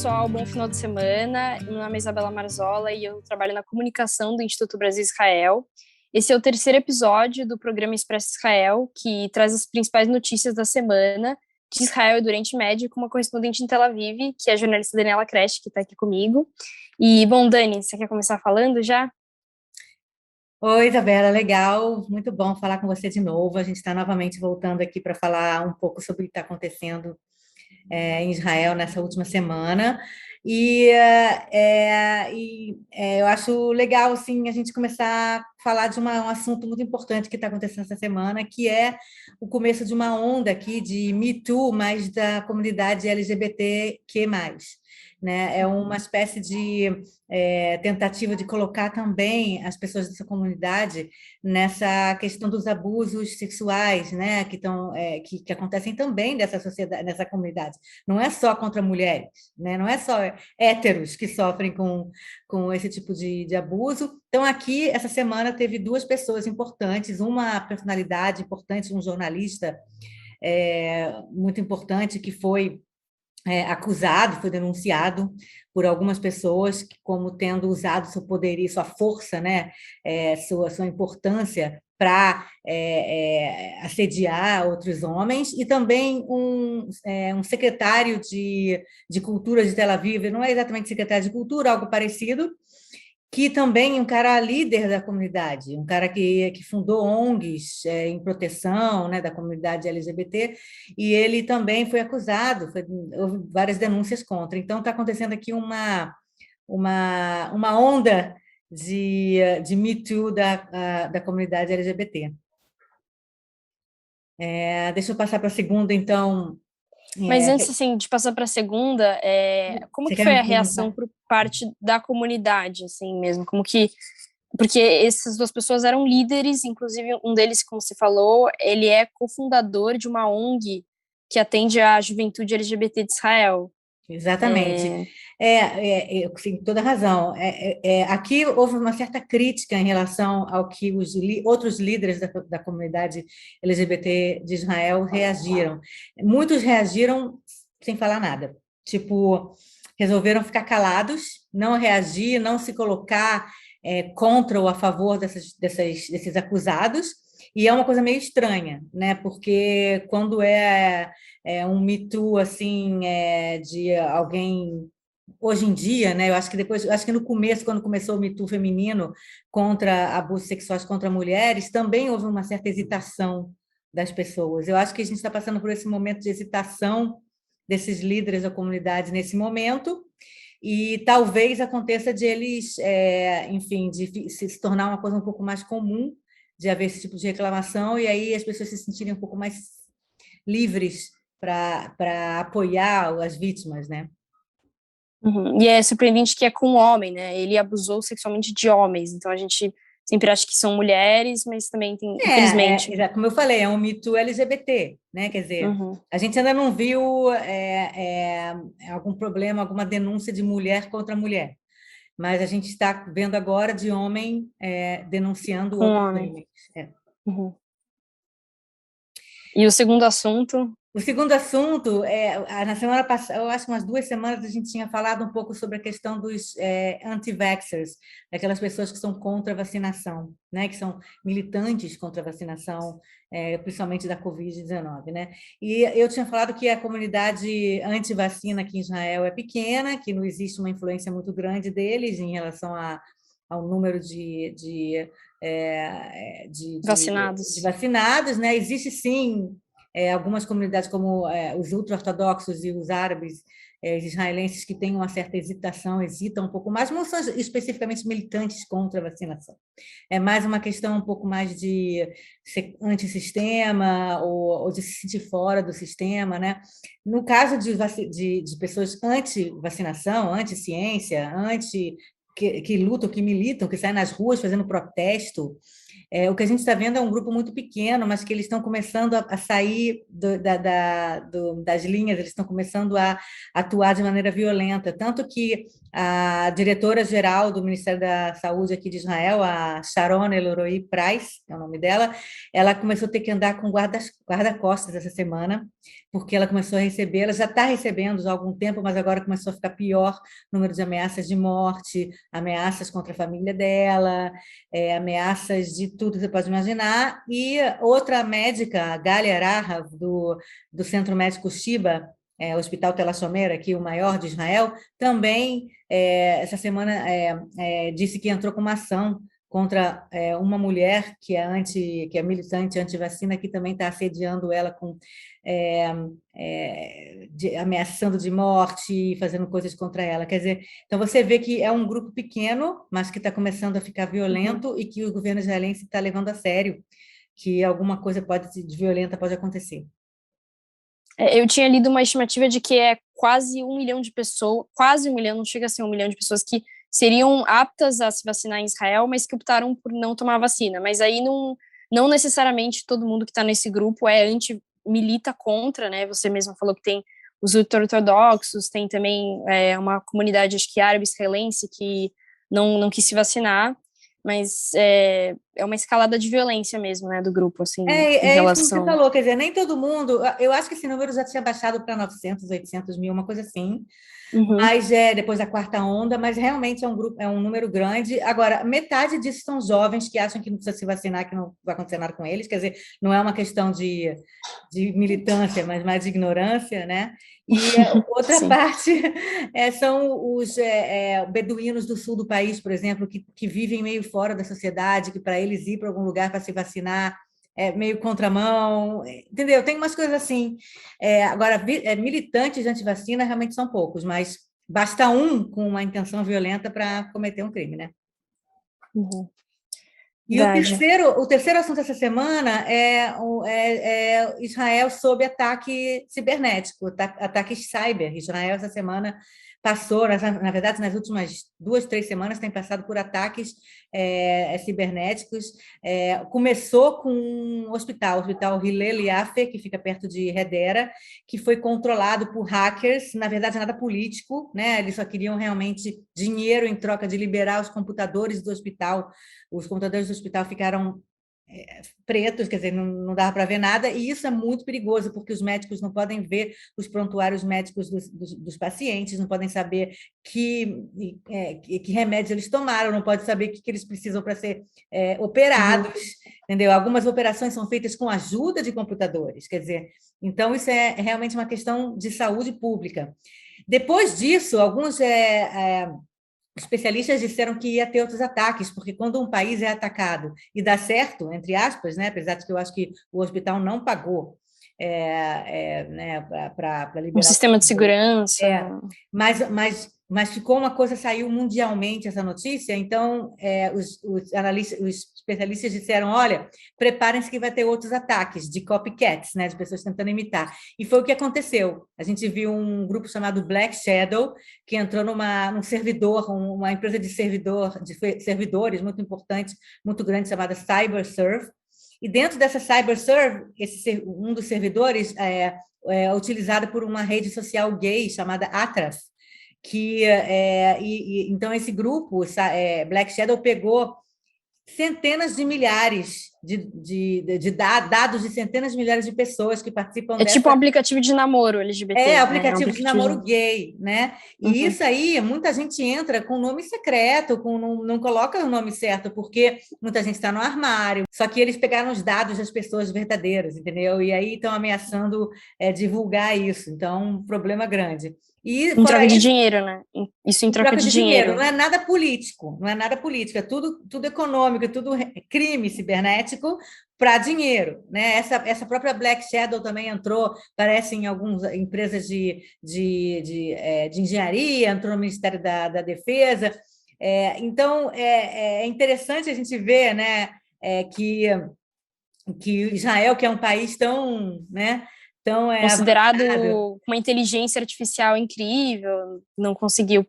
pessoal, bom final de semana. Meu nome é Isabela Marzola e eu trabalho na comunicação do Instituto Brasil Israel. Esse é o terceiro episódio do programa Expresso Israel, que traz as principais notícias da semana de Israel e do Oriente Médio com uma correspondente em Tel Aviv, que é a jornalista Daniela Kresh, que está aqui comigo. E, bom, Dani, você quer começar falando já? Oi, Isabela, legal, muito bom falar com você de novo. A gente está novamente voltando aqui para falar um pouco sobre o que está acontecendo em Israel nessa última semana. Eu acho legal, sim, a gente começar a falar de um assunto muito importante que está acontecendo essa semana, que é o começo de uma onda aqui de Me Too, mas da comunidade LGBTQ+. Né? É uma espécie de tentativa de colocar também as pessoas dessa comunidade nessa questão dos abusos sexuais, né? Que acontecem também nessa sociedade, nessa comunidade. Não é só contra mulheres, né? Não é só héteros que sofrem com esse tipo de abuso. Então, aqui, essa semana, teve duas pessoas importantes, uma personalidade importante, um jornalista muito importante, que foi acusado, foi denunciado por algumas pessoas como tendo usado seu poder e sua força, né, sua importância para assediar outros homens, e também um secretário de Cultura de Tel Aviv, não é exatamente secretário de Cultura, algo parecido, que também é um cara líder da comunidade, um cara que fundou ONGs em proteção, né, da comunidade LGBT, e ele também foi acusado, houve várias denúncias contra. Então, está acontecendo aqui uma onda de Me Too da comunidade LGBT. Deixa eu passar para a segunda, então. Mas É, antes, assim, de passar para a segunda, como você que quer foi me a reação perguntar? por parte da comunidade, assim mesmo? Como que... Porque essas duas pessoas eram líderes, inclusive um deles, como você falou, ele é cofundador de uma ONG que atende a juventude LGBT de Israel. Exatamente. É, Eu tenho toda razão. Aqui houve uma certa crítica em relação ao que os outros líderes da comunidade LGBT de Israel reagiram. Muitos reagiram sem falar nada. Tipo, resolveram ficar calados, não reagir, não se colocar contra ou a favor desses acusados. E é uma coisa meio estranha, né? Porque quando um Me Too, assim, de alguém hoje em dia, né? Eu acho que depois, acho que no começo, quando começou o Me Too feminino contra abusos sexuais contra mulheres, também houve uma certa hesitação das pessoas. Eu acho que a gente está passando por esse momento de hesitação desses líderes da comunidade nesse momento, e talvez aconteça de eles, enfim, de se tornar uma coisa um pouco mais comum, de haver esse tipo de reclamação, e aí as pessoas se sentirem um pouco mais livres para apoiar as vítimas, né? uhum. E é surpreendente que é com um homem, né? Ele abusou sexualmente de homens, então a gente sempre acha que são mulheres, mas também tem, infelizmente. Como eu falei, é um mito LGBT, né? Quer dizer, Uhum. a gente ainda não viu algum problema, alguma denúncia de mulher contra mulher, mas a gente está vendo agora de homem denunciando Com um outros homem. homens. É. Uhum. E o segundo assunto, O segundo assunto, na semana passada, eu acho que umas 2 semanas, a gente tinha falado um pouco sobre a questão dos anti-vaxxers, daquelas pessoas que são contra a vacinação, né? Que são militantes contra a vacinação, principalmente da Covid-19. Né? E eu tinha falado que a comunidade anti-vacina aqui em Israel é pequena, que não existe uma influência muito grande deles em relação ao número de vacinados. vacinados, né? Existe sim algumas comunidades, como os ultra-ortodoxos e os árabes israelenses, que têm uma certa hesitação, hesitam um pouco mais, não são especificamente militantes contra a vacinação. É mais uma questão um pouco mais de ser antissistema ou de se sentir fora do sistema, né? No caso de pessoas anti-vacinação, anti-ciência, que lutam, que militam, que saem nas ruas fazendo protesto, O que a gente está vendo é um grupo muito pequeno, mas que eles estão começando a sair das linhas, eles estão começando a atuar de maneira violenta. Tanto que a diretora-geral do Ministério da Saúde aqui de Israel, a Sharon Eloroi Price, é o nome dela, ela começou a ter que andar com guarda-costas essa semana, porque ela começou a receber, ela já está recebendo já há algum tempo, mas agora começou a ficar pior o número de ameaças de morte, ameaças contra a família dela, ameaças de tudo que você pode imaginar. E outra médica, a Galia Rahav, do Centro Médico Shiba, Hospital Tel Hashomer, aqui o maior de Israel, também essa semana disse que entrou com uma ação contra uma mulher que é militante anti-vacina, que também está assediando ela ameaçando de morte, fazendo coisas contra ela. Quer dizer, então você vê que é um grupo pequeno, mas que está começando a ficar violento e que o governo israelense está levando a sério que alguma coisa violenta pode acontecer. Eu tinha lido uma estimativa de que é quase 1 milhão de pessoas, quase 1 milhão, não chega a ser 1 milhão de pessoas que seriam aptas a se vacinar em Israel, mas que optaram por não tomar a vacina. Mas aí não necessariamente todo mundo que está nesse grupo milita contra, né? Você mesmo falou que tem os ultra-ortodoxos, tem também uma comunidade, acho que árabe-israelense, que não quis se vacinar, mas é uma escalada de violência mesmo, né, do grupo, assim, em Isso que você relação... falou, quer dizer, nem todo mundo, eu acho que esse número já tinha baixado para 900, 800 mil, uma coisa assim, mas depois da quarta onda, mas realmente é um número grande. Agora, metade disso são jovens que acham que não precisa se vacinar, que não vai acontecer nada com eles, quer dizer, não é uma questão de militância, mas mais de ignorância, né? E outra parte são os beduínos do sul do país, por exemplo, que vivem meio fora da sociedade, que para eles ir para algum lugar para se vacinar meio contramão, entendeu? Tem umas coisas assim. Agora, militantes de antivacina realmente são poucos, mas basta um com uma intenção violenta para cometer um crime, né? E o terceiro assunto essa semana é Israel sob ataque cibernético, ataque cyber. Israel essa semana passou, na verdade, nas últimas 2, 3 semanas tem passado por ataques cibernéticos. Começou com o hospital Hillel Yaffe, que fica perto de Hedera, que foi controlado por hackers, na verdade nada político, né? Eles só queriam realmente dinheiro em troca de liberar os computadores do hospital. Os computadores do hospital ficaram pretos, quer dizer, não dava para ver nada, e isso é muito perigoso, porque os médicos não podem ver os prontuários médicos dos pacientes, não podem saber que remédios eles tomaram, não podem saber o que eles precisam para ser operados, entendeu? Algumas operações são feitas com a ajuda de computadores, quer dizer, então isso é realmente uma questão de saúde pública. Depois disso, alguns especialistas disseram que ia ter outros ataques, porque quando um país é atacado e dá certo, entre aspas, né, apesar de que eu acho que o hospital não pagou né, para liberar... Um sistema de segurança. Mas ficou uma coisa, saiu mundialmente essa notícia, então os especialistas disseram, olha, preparem-se que vai ter outros ataques de copycats, né, de pessoas tentando imitar. E foi o que aconteceu. A gente viu um grupo chamado Black Shadow, que entrou num servidor, uma empresa de servidores muito importante, muito grande, chamada CyberServe. E dentro dessa CyberServe, um dos servidores é utilizado por uma rede social gay chamada Atraf, então esse grupo, Black Shadow, pegou centenas de milhares de dados de centenas de milhares de pessoas que participam dessa... tipo um aplicativo de namoro LGBT. Aplicativo de namoro gay, né? E isso aí, muita gente entra com nome secreto, não coloca o nome certo, porque muita gente está no armário, só que eles pegaram os dados das pessoas verdadeiras, entendeu? E aí estão ameaçando divulgar isso, então um problema grande. E, em troca de dinheiro, né? Isso em troca de dinheiro. Não é nada político, é tudo econômico, é tudo crime cibernético para dinheiro, né? Essa própria Black Shadow também entrou, parece, em algumas empresas de engenharia, entrou no Ministério da Defesa. Então, é interessante a gente ver, né, que Israel, que é um país tão, né, então, considerado uma inteligência artificial incrível, não conseguiu,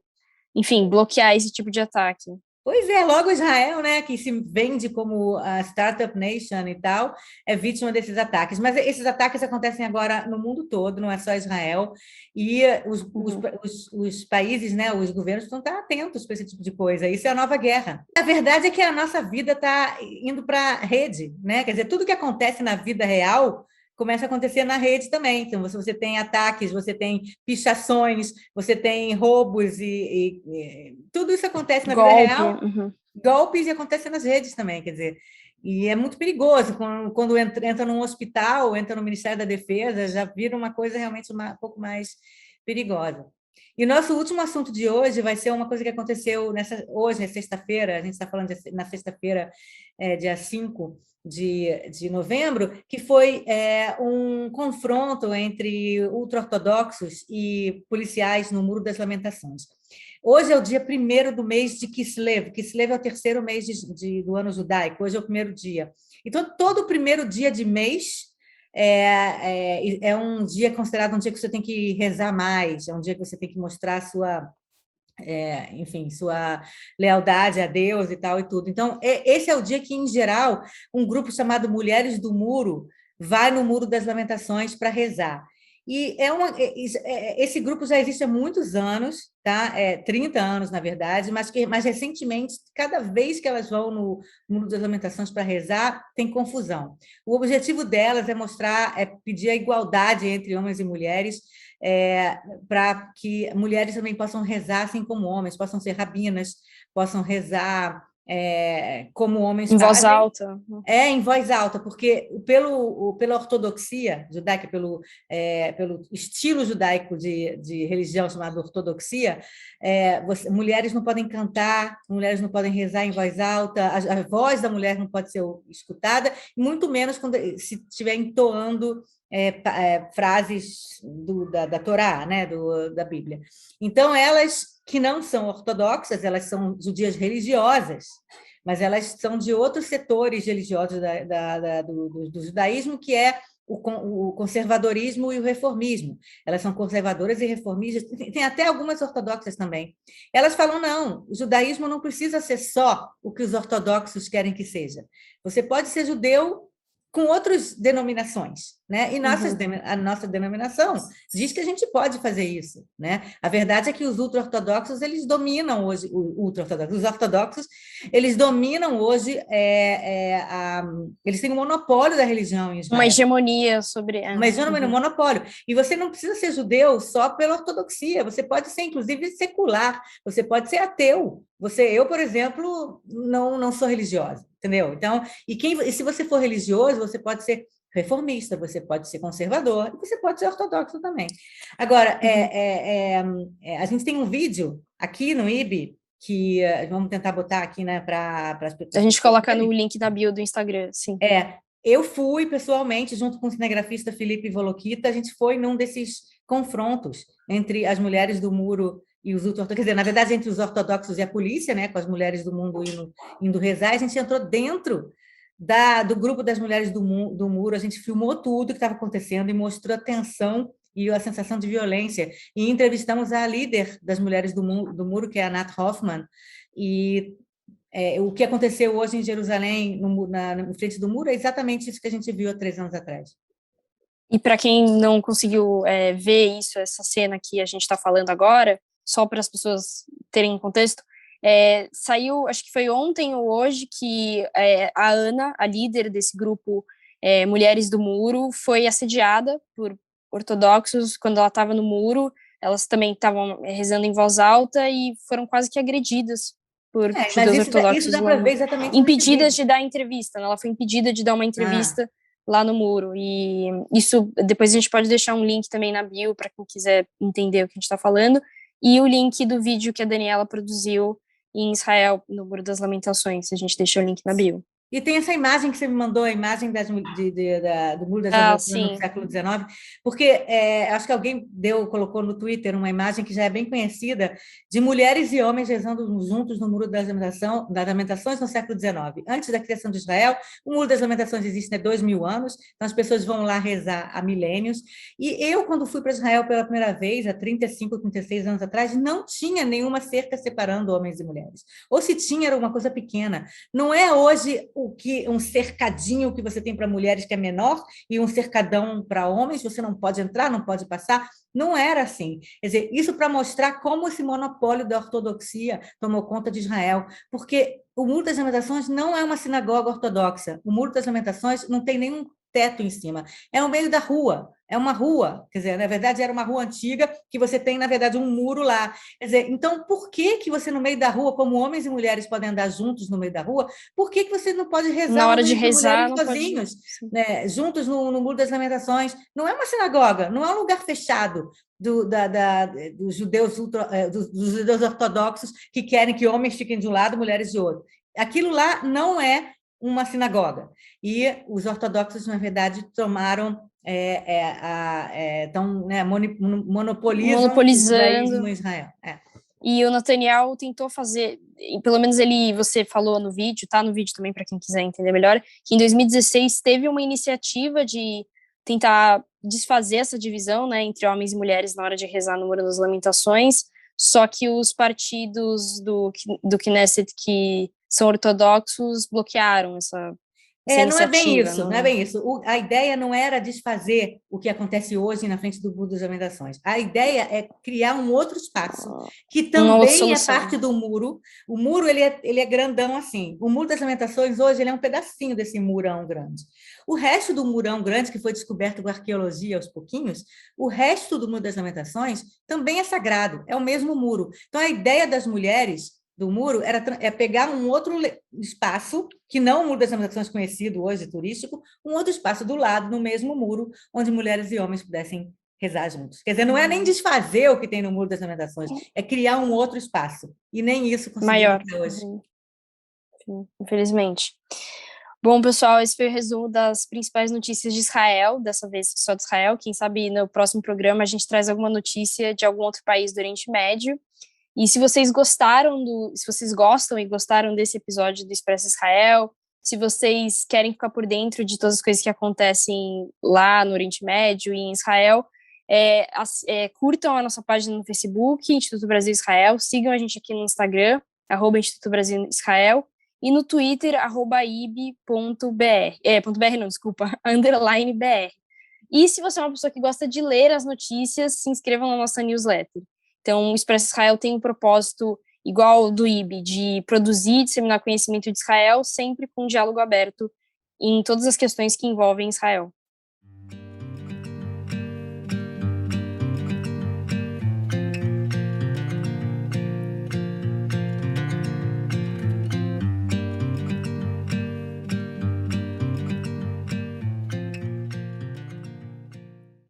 enfim, bloquear esse tipo de ataque. Pois é, logo Israel, né, que se vende como a Startup Nation e tal, é vítima desses ataques. Mas esses ataques acontecem agora no mundo todo, não é só Israel. E Uhum. os países, né, os governos estão atentos para esse tipo de coisa. Isso é a nova guerra. A verdade é que a nossa vida está indo para a rede, né? Quer dizer, tudo que acontece na vida real começa a acontecer na rede também. Então, você tem ataques, você tem pichações, você tem roubos e tudo isso acontece na vida Golpe. real, Uhum. golpes e acontece nas redes também, quer dizer, e é muito perigoso quando entra num hospital, entra no Ministério da Defesa, já vira uma coisa realmente um pouco mais perigosa. E o nosso último assunto de hoje vai ser uma coisa que aconteceu hoje, é sexta-feira, a gente está falando na sexta-feira, dia 5 de novembro, que foi um confronto entre ultra-ortodoxos e policiais no Muro das Lamentações. Hoje é o dia primeiro do mês de Kislev. Kislev é o terceiro mês do ano judaico. Hoje é o primeiro dia. Então, todo primeiro dia de mês é um dia considerado um dia que você tem que rezar mais, é um dia que você tem que mostrar enfim, sua lealdade a Deus e tal e tudo. Então, esse é o dia que, em geral, um grupo chamado Mulheres do Muro vai no Muro das Lamentações para rezar. E esse grupo já existe há muitos anos, tá? 30 anos, na verdade, mas que mais recentemente, cada vez que elas vão no Muro das Lamentações para rezar, tem confusão. O objetivo delas é pedir a igualdade entre homens e mulheres, para que mulheres também possam rezar assim como homens, possam ser rabinas, possam rezar como homens Em voz fazem, alta. em voz alta, porque pela ortodoxia judaica, pelo estilo judaico de religião chamado ortodoxia, mulheres não podem cantar, mulheres não podem rezar em voz alta, a voz da mulher não pode ser escutada, muito menos quando se estiver entoando frases da Torá, né, da Bíblia. Então, elas que não são ortodoxas, elas são judias religiosas, mas elas são de outros setores religiosos do judaísmo, que é o conservadorismo e o reformismo. Elas são conservadoras e reformistas, tem até algumas ortodoxas também. Elas falam, não, o judaísmo não precisa ser só o que os ortodoxos querem que seja. Você pode ser judeu com outras denominações, né? E Uhum. a nossa denominação diz que a gente pode fazer isso, né? A verdade é que os ultra-ortodoxos, eles dominam hoje, os ortodoxos, eles dominam hoje, eles têm um monopólio da religião em Uma Israel. hegemonia sobre. Mas já no Uhum. monopólio. E você não precisa ser judeu só pela ortodoxia, você pode ser, inclusive, secular, você pode ser ateu. Eu, por exemplo, não sou religiosa, entendeu? Então, e se você for religioso, você pode ser reformista, você pode ser conservador, e você pode ser ortodoxo também. Agora, a gente tem um vídeo aqui no IB, que vamos tentar botar aqui, né, para as A gente pessoas coloca no verem. link da bio do Instagram, sim. Eu fui pessoalmente, junto com o cinegrafista Felipe Volokita, a gente foi num desses confrontos entre as mulheres do muro e os ultra-ortodoxos, quer dizer, na verdade, entre os ortodoxos e a polícia, né, com as mulheres do mundo indo rezar, a gente entrou dentro do grupo das mulheres do muro, a gente filmou tudo que estava acontecendo e mostrou a tensão e a sensação de violência. E entrevistamos a líder das mulheres do muro, que é a Nat Hoffman, e o que aconteceu hoje em Jerusalém, na frente do muro, é exatamente isso que a gente viu há 3 anos atrás. E para quem não conseguiu ver isso, essa cena que a gente está falando agora, só para as pessoas terem um contexto, saiu, acho que foi ontem ou hoje, que a Ana, a líder desse grupo Mulheres do Muro, foi assediada por ortodoxos quando ela estava no muro. Elas também estavam rezando em voz alta e foram quase que agredidas por Mas judeus isso ortodoxos dá lá para no ver muro. exatamente nesse Impedidas vídeo. de dar entrevista, né? Ela foi impedida de dar uma Ah, entrevista lá no muro. E isso, depois a gente pode deixar um link também na bio para quem quiser entender o que a gente está falando, e o link do vídeo que a Daniela produziu em Israel, no Muro das Lamentações. A gente deixa o link na bio. E tem essa imagem que você me mandou, a imagem do Muro das Ah, Lamentações no sim. século XIX, porque acho que alguém colocou no Twitter uma imagem que já é bem conhecida de mulheres e homens rezando juntos no Muro das Lamentações no século XIX. Antes da criação de Israel, o Muro das Lamentações existe há 2.000 anos, então as pessoas vão lá rezar há milênios. E eu, quando fui para Israel pela primeira vez, há 35, 36 anos atrás, não tinha nenhuma cerca separando homens e mulheres. Ou se tinha, era uma coisa pequena. Não é hoje um cercadinho que você tem para mulheres que é menor e um cercadão para homens, você não pode entrar, não pode passar. Não era assim. Quer dizer, isso para mostrar como esse monopólio da ortodoxia tomou conta de Israel, porque o Muro das Lamentações não é uma sinagoga ortodoxa. O Muro das Lamentações não tem nenhum teto em cima. É no meio da rua. É uma rua, quer dizer, na verdade era uma rua antiga que você tem, na verdade, um muro lá. Quer dizer, então, por que você no meio da rua, como homens e mulheres podem andar juntos no meio da rua, por que você não pode rezar Na hora de homens e rezar, mulheres não pode. sozinhos, Sim. né, juntos no Muro das Lamentações? Não é uma sinagoga, não é um lugar fechado dos dos judeus ortodoxos que querem que homens fiquem de um lado, mulheres de outro. Aquilo lá não é uma sinagoga. E os ortodoxos, na verdade, tomaram estão, né, monopolizam o judaísmo Monopolizando. em Israel. E o Netanyahu tentou fazer, e pelo menos você falou no vídeo, tá no vídeo também para quem quiser entender melhor, que em 2016 teve uma iniciativa de tentar desfazer essa divisão, né, entre homens e mulheres na hora de rezar no Muro das Lamentações, só que os partidos do Knesset que são ortodoxos bloquearam essa Não é bem iniciativa. isso, não é bem isso. A ideia não era desfazer o que acontece hoje na frente do Muro das Lamentações. A ideia é criar um outro espaço, que Uma outra também é solução. parte do muro. O muro ele é grandão assim. O Muro das Lamentações hoje ele é um pedacinho desse murão grande. O resto do murão grande, que foi descoberto com arqueologia aos pouquinhos, o resto do Muro das Lamentações também é sagrado, é o mesmo muro. Então, a ideia das mulheres do muro é pegar um outro espaço, que não o Muro das Lamentações conhecido hoje, turístico, um outro espaço do lado, no mesmo muro, onde mulheres e homens pudessem rezar juntos. Quer dizer, não é nem desfazer o que tem no Muro das Lamentações, é criar um outro espaço. E nem isso conseguiram Maior. até hoje. Infelizmente. Bom, pessoal, esse foi o resumo das principais notícias de Israel, dessa vez só de Israel. Quem sabe no próximo programa a gente traz alguma notícia de algum outro país do Oriente Médio. E se vocês se vocês gostam e gostaram desse episódio do Expresso Israel, se vocês querem ficar por dentro de todas as coisas que acontecem lá no Oriente Médio e em Israel, curtam a nossa página no Facebook, Instituto Brasil Israel, sigam a gente aqui no Instagram, @Instituto Brasil Israel, e no Twitter, @ib.br, .br não, desculpa, _br. E se você é uma pessoa que gosta de ler as notícias, se inscreva na nossa newsletter. Então, o Expresso Israel tem um propósito igual ao do IB, de produzir e disseminar conhecimento de Israel, sempre com um diálogo aberto em todas as questões que envolvem Israel.